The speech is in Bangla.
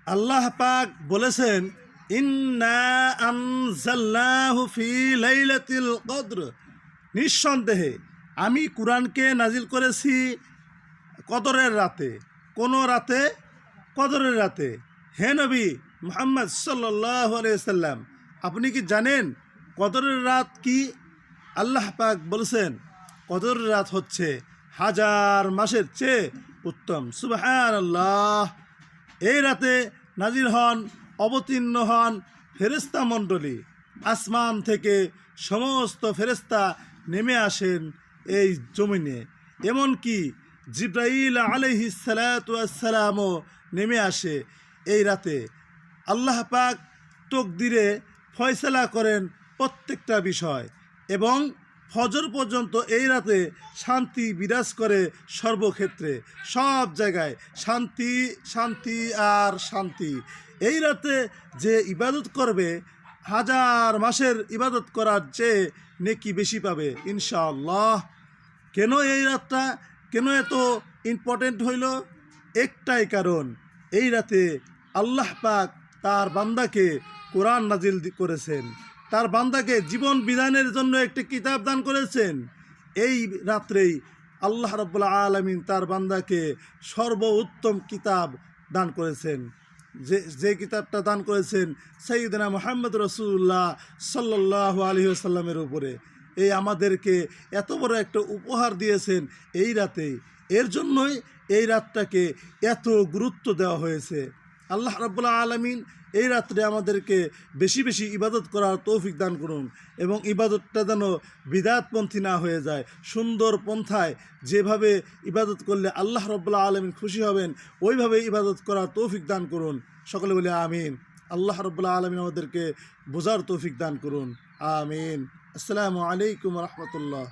আল্লাহ পাক বলেছেন, ইন্না আনজালনাহু ফি লাইলাতিল কদর, নিঃসন্দেহে আমি কুরআনকে নাজিল করেছি কদরের রাতে, কোনো রাতে, কদরের রাতে। হে নবী মুহাম্মদ সাল্লাল্লাহু আলাইহি সাল্লাম, আপনি কি জানেন কদরের রাত কি? আল্লাহ পাক বলেছেন, কদরের রাত হচ্ছে হাজার মাসের চেয়ে উত্তম। সুবহানাল্লাহ। এই রাতে নাজির হন, অবতীর্ণ হন ফেরেশতা মণ্ডলী। আসমান থেকে সমস্ত ফেরেশতা নেমে আসেন এই জমিনে। এমনকি জিব্রাইল আলাইহিস সালাতু ওয়াস সালামও নেমে আসে এই রাতে। আল্লাহ পাক তকদিরে ফয়সালা করেন প্রত্যেকটা বিষয়, এবং ফজর পর্যন্ত এই রাতে শান্তি বিরাজ করে সর্বক্ষেত্রে, সব জায়গায় শান্তি, শান্তি আর শান্তি। এই রাতে যে ইবাদত করবে হাজার মাসের ইবাদত করার চেয়ে নেকি বেশি পাবে ইনশাআল্লাহ। কেন এই রাতটা, কেন এত ইম্পর্টেন্ট হইল? একটাই কারণ, এই রাতে আল্লাহ পাক তার বান্দাকে কোরআন নাজিল করেছেন, তার বান্দাকে জীবন বিধানের জন্য একটি কিতাব দান করেছেন। এই রাত্রেই আল্লাহ রাব্বুল আলামিন তার বান্দাকে সর্বোত্তম কিতাব দান করেছেন, যে কিতাবটা দান করেছেন সাইয়্যিদনা মুহাম্মদ রাসূলুল্লাহ সাল্লাল্লাহু আলাইহি ওয়াসাল্লামের উপরে। এই আমাদেরকে এত বড় একটা উপহার দিয়েছেন এই রাতেই। এর জন্যই এই রাতটাকে এত গুরুত্ব দেওয়া হয়েছে। আল্লাহ রাব্বুল আলামিন এই রাত্রে আমাদেরকে বেশি বেশি ইবাদত করার তৌফিক দান করুন, এবং ইবাদতটা যেন বিদআতপন্থী না হয়ে যায়। সুন্দর পন্থায় যেভাবে ইবাদত করলে আল্লাহ রাব্বুল আলামিন খুশি হবেন, ওইভাবে ইবাদত করার তৌফিক দান করুন। সকলে বলে আমিন। আল্লাহ রাব্বুল আলামিন আমাদেরকে বোঝার তৌফিক দান করুন। আমিন। আসসালামু আলাইকুম ওয়া রাহমাতুল্লাহ।